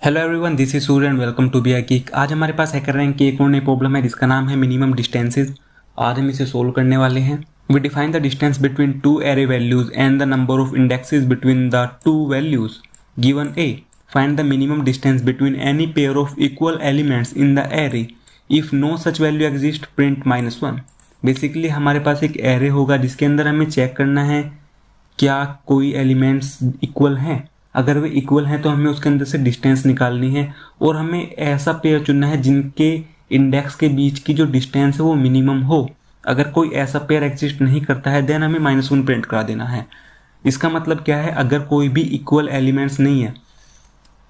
Hello everyone, this is Surya and welcome to B keek. आज हमारे पास hacker rank की एक और नई प्रॉब्लम है जिसका नाम है मिनिमम डिस्टेंसेस। आज हम इसे सोल्व करने वाले हैं। We define the distance between two array values and the number of indexes between the two values given A. Find the minimum distance between any pair of equal elements in the array. If no such value exist print -1। Basically हमारे पास एक array होगा जिसके अंदर हमें check करना है क्या कोई एलिमेंट्स इक्वल हैं। अगर वे इक्वल हैं तो हमें उसके अंदर से डिस्टेंस निकालनी है और हमें ऐसा पेयर चुनना है जिनके इंडेक्स के बीच की जो डिस्टेंस है वो मिनिमम हो। अगर कोई ऐसा पेयर एग्जिस्ट नहीं करता है देन हमें -1 प्रिंट करा देना है। इसका मतलब क्या है, अगर कोई भी इक्वल एलिमेंट्स नहीं है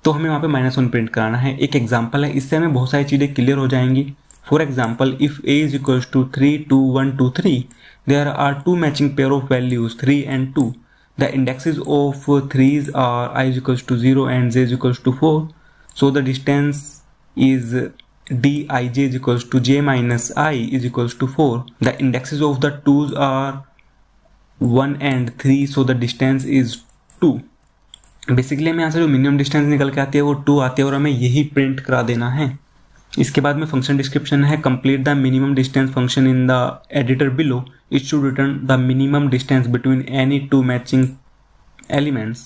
तो हमें वहाँ पे -1 प्रिंट कराना है। एक एग्जाम्पल है, इससे हमें बहुत सारी चीज़ें क्लियर हो जाएंगी। For example, if a is equal to 3 2 1 2 3 there are two matching pair of values 3 and 2. The indexes of 3's are I is equals to 0 and j is equals to 4. So the distance is dij is equals to j minus I is equals to 4. The indexes of the 2's are 1 and 3, so the distance is 2. Basically हमें यहाँ से जो minimum distance निकल के आती है वो 2 आती है और हमें यही प्रिंट करा देना है। इसके बाद में फंक्शन डिस्क्रिप्शन है, complete the minimum distance function in the editor below. It should return the minimum distance between any two matching elements.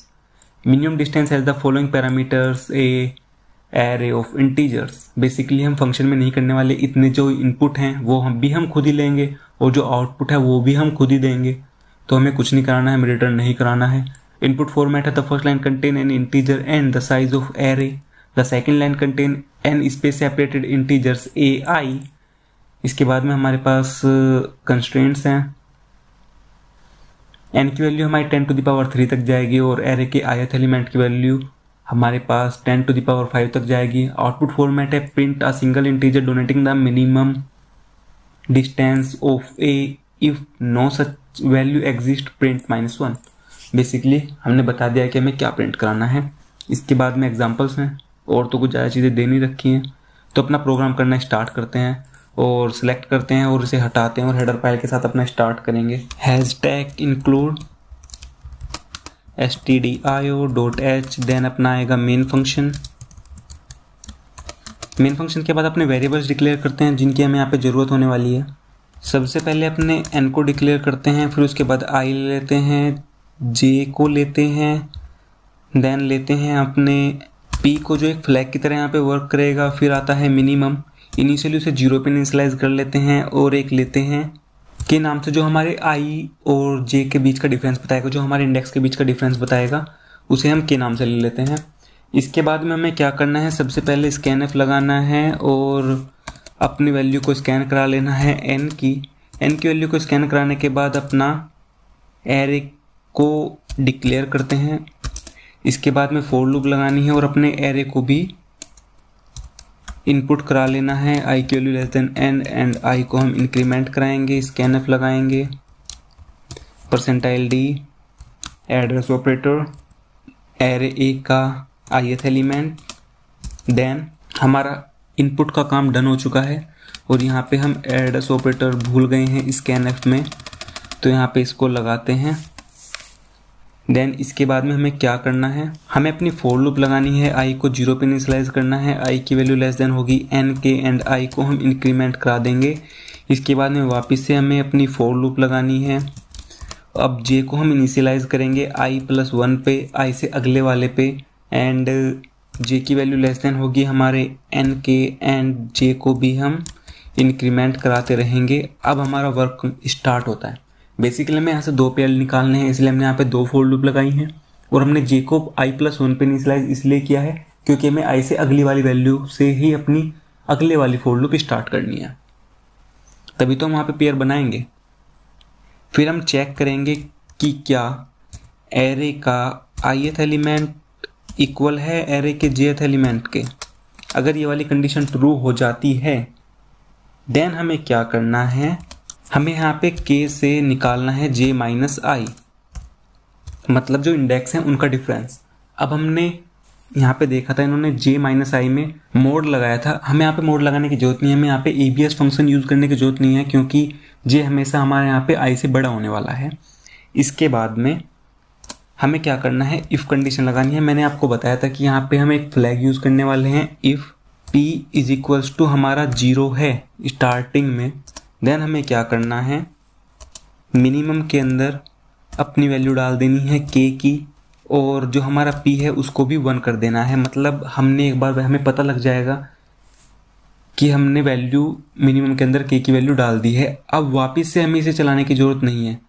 Minimum distance has the following parameters A array of integers. Basically हम function में नहीं करने वाले, इतने जो input हैं वो हम खुद ही लेंगे और जो आउटपुट है वो भी हम खुद ही देंगे। तो हमें कुछ नहीं कराना है, हमें रिटर्न नहीं कराना है। इनपुट फॉर्मेट है, the first line contain an integer and the size of array. The second line contain N space separated integers A I. इसके बाद में हमारे पास कंस्ट्रेंट्स हैं। एन की वैल्यू हमारी 10⁻³ तक जाएगी और एरे के ith एलिमेंट की वैल्यू हमारे पास 10⁵ तक जाएगी। आउटपुट फॉर्मेट है, print a single integer donating the minimum distance of A. If no such value exist print -1। Basically हमने बता दिया कि हमें क्या प्रिंट कराना है। इसके बाद में एग्जाम्पल्स हैं और तो कुछ ज़्यादा चीज़ें दे नहीं रखी हैं। तो अपना प्रोग्राम करना स्टार्ट करते हैं और सिलेक्ट करते हैं और इसे हटाते हैं और हेडर फाइल के साथ अपना स्टार्ट करेंगे। हैशटैग इंक्लूड stdio.h, देन अपना आएगा मेन फंक्शन। मेन फंक्शन के बाद अपने वेरिएबल्स डिक्लेयर करते हैं जिनकी हमें यहाँ पे ज़रूरत होने वाली है। सबसे पहले अपने n को डिक्लेयर करते हैं, फिर उसके बाद i लेते हैं, j को लेते हैं, देन लेते हैं अपने p को जो एक फ्लैग की तरह यहाँ पे वर्क करेगा। फिर आता है मिनिमम, इनिशियली उसे 0 पे इनिशियलाइज कर लेते हैं और एक लेते हैं के नाम से जो हमारे i और j के बीच का डिफरेंस बताएगा, जो हमारे इंडेक्स के बीच का डिफरेंस बताएगा उसे हम के नाम से ले लेते हैं। इसके बाद में हमें क्या करना है, सबसे पहले स्कैनफ लगाना है और अपनी वैल्यू को स्कैन करा लेना है n की वैल्यू को स्कैन कराने के बाद अपना एरे को डिक्लेयर करते हैं। इसके बाद में फॉर लूप लगानी है और अपने एरे को भी इनपुट करा लेना है। i की वैल्यू n एंड i को हम इंक्रीमेंट कराएंगे, स्कैनफ लगाएंगे, %d address operator, array A का ith एलिमेंट। देन हमारा इनपुट का काम डन हो चुका है और यहाँ पे हम एड्रेस ऑपरेटर भूल गए हैं स्कैनफ में, तो यहाँ पे इसको लगाते हैं। देन इसके बाद में हमें क्या करना है, हमें अपनी फॉर लूप लगानी है, i को 0 पे इनिशियलाइज करना है, i की वैल्यू लेस देन होगी n के एंड i को हम इंक्रीमेंट करा देंगे। इसके बाद में वापस से हमें अपनी फॉर लूप लगानी है। अब j को हम इनिशियलाइज करेंगे i+1 पे, i से अगले वाले पे, एंड j की वैल्यू लेस देन होगी हमारे n के एंड j को भी हम इंक्रीमेंट कराते रहेंगे। अब हमारा वर्क स्टार्ट होता है। बेसिकली हमें यहाँ से 2 पेयर निकालने हैं, इसलिए हमने यहाँ पे 2 फॉर लूप लगाई हैं और हमने j को i+1 पे इनिशियलाइज इसलिए किया है क्योंकि हमें i से अगली वाली वैल्यू से ही अपनी अगले वाली फॉर लूप स्टार्ट करनी है, तभी तो हम वहाँ पे पेयर बनाएंगे। फिर हम चेक करेंगे कि क्या एरे का ith एलिमेंट इक्वल है एरे के jth एलिमेंट के। अगर ये वाली कंडीशन ट्रू हो जाती है देन हमें क्या करना है, हमें यहाँ पे k से निकालना है j माइनस i, मतलब जो इंडेक्स हैं उनका डिफरेंस। अब हमने यहाँ पे देखा था इन्होंने j माइनस i में मोड लगाया था, हमें यहाँ पे मोड लगाने की जरूरत नहीं है, हमें यहाँ पे abs फंक्शन यूज़ करने की जरूरत नहीं है क्योंकि j हमेशा हमारे यहाँ पे i से बड़ा होने वाला है। इसके बाद में हमें क्या करना है, इफ़ कंडीशन लगानी है। मैंने आपको बताया था कि यहाँ पे हम एक फ्लैग यूज़ करने वाले हैं। If p is equals to हमारा 0 है स्टार्टिंग में, देन हमें क्या करना है, मिनिमम के अंदर अपनी वैल्यू डाल देनी है k की, और जो हमारा p है उसको भी 1 कर देना है। मतलब हमने एक बार हमें पता लग जाएगा कि हमने वैल्यू मिनिमम के अंदर k की वैल्यू डाल दी है। अब वापस से हमें इसे चलाने की ज़रूरत नहीं है।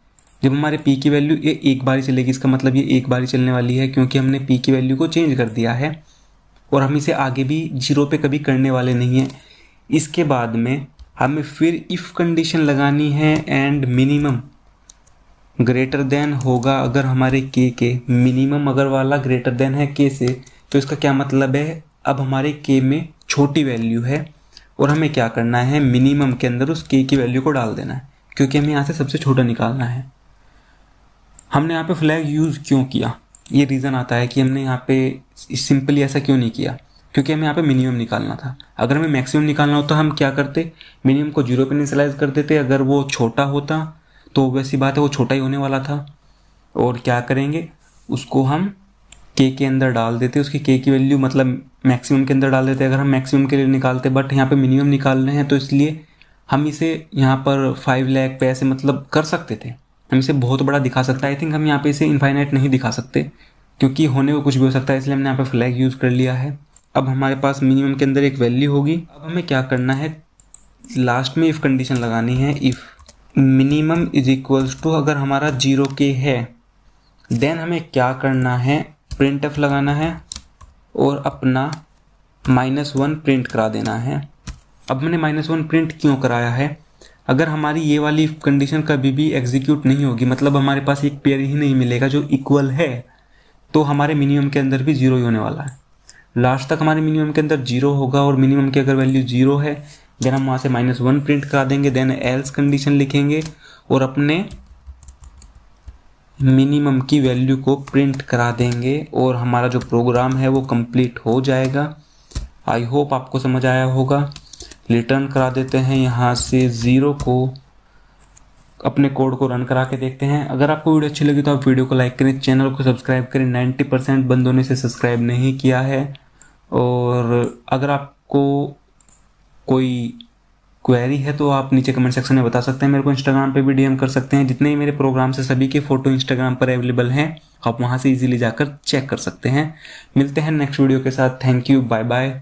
जब हमारे p की वैल्यू ये एक बार ही चलेगी, इसका मतलब ये एक बार ही चलने वाली है, क्योंकि हमने p की वैल्यू को चेंज कर दिया है और हम इसे आगे भी 0 पे कभी करने वाले नहीं हैं। इसके बाद में हमें फिर इफ़ कंडीशन लगानी है एंड मिनिमम ग्रेटर देन होगा अगर हमारे k के, मिनिमम अगर वाला ग्रेटर देन है k से, तो इसका क्या मतलब है, अब हमारे k में छोटी वैल्यू है और हमें क्या करना है, मिनिमम के अंदर उस k की वैल्यू को डाल देना है, क्योंकि हमें यहाँ से सबसे छोटा निकालना है। हमने यहाँ पे फ्लैग यूज़ क्यों किया, ये रीज़न आता है कि हमने यहाँ पे सिंपली ऐसा क्यों नहीं किया, क्योंकि हमें यहाँ पे मिनिमम निकालना था। अगर हमें मैक्सिमम निकालना होता हम क्या करते, मिनिमम को 0 पे इनिशियलाइज कर देते। अगर वो छोटा होता तो वैसी बात है वो छोटा ही होने वाला था, और क्या करेंगे, उसको हम k के अंदर डाल देते, उसकी k की वैल्यू मतलब मैक्सिमम के अंदर डाल देते अगर हम मैक्सिमम के लिए निकालते। बट यहाँ पे मिनिमम निकालने हैं तो इसलिए हम इसे यहाँ पर 5 लाख पे ऐसे मतलब कर सकते थे, हम इसे बहुत बड़ा दिखा सकते हैं। आई थिंक हम यहाँ पे इसे इनफाइनाइट नहीं दिखा सकते, क्योंकि होने को कुछ भी हो सकता है, इसलिए हमने यहाँ पे फ्लैग यूज़ कर लिया है। अब हमारे पास मिनिमम के अंदर एक वैल्यू होगी। अब हमें क्या करना है, लास्ट में इफ़ कंडीशन लगानी है। If minimum is equals to अगर हमारा 0k है, देन हमें क्या करना है, प्रिंट एफ लगाना है और अपना -1 प्रिंट करा देना है। अब मैंने -1 प्रिंट क्यों कराया है, अगर हमारी ये वाली कंडीशन कभी भी एग्जीक्यूट नहीं होगी, मतलब हमारे पास एक पेयर ही नहीं मिलेगा जो इक्वल है, तो हमारे मिनिमम के अंदर भी 0 ही होने वाला है। लास्ट तक हमारे मिनिमम के अंदर 0 होगा, और मिनिमम की अगर वैल्यू 0 है देन हम वहाँ से -1 प्रिंट करा देंगे, देन एल्स कंडीशन लिखेंगे और अपने मिनिमम की वैल्यू को प्रिंट करा देंगे, और हमारा जो प्रोग्राम है वो कंप्लीट हो जाएगा। आई होप आपको समझ आया होगा। रिटर्न करा देते हैं यहाँ से 0 को, अपने कोड को रन करा के देखते हैं। अगर आपको वीडियो अच्छी लगी तो आप वीडियो को लाइक करें, चैनल को सब्सक्राइब करें। 90% बंदों ने इसे सब्सक्राइब नहीं किया है। और अगर आपको कोई क्वेरी है तो आप नीचे कमेंट सेक्शन में बता सकते हैं। मेरे को इंस्टाग्राम पे भी डीएम कर सकते हैं। जितने ही मेरे प्रोग्राम्स है सभी के फ़ोटो इंस्टाग्राम पर अवेलेबल हैं, आप वहाँ से इजीली जाकर चेक कर सकते हैं। मिलते हैं नेक्स्ट वीडियो के साथ। Thank you, bye bye.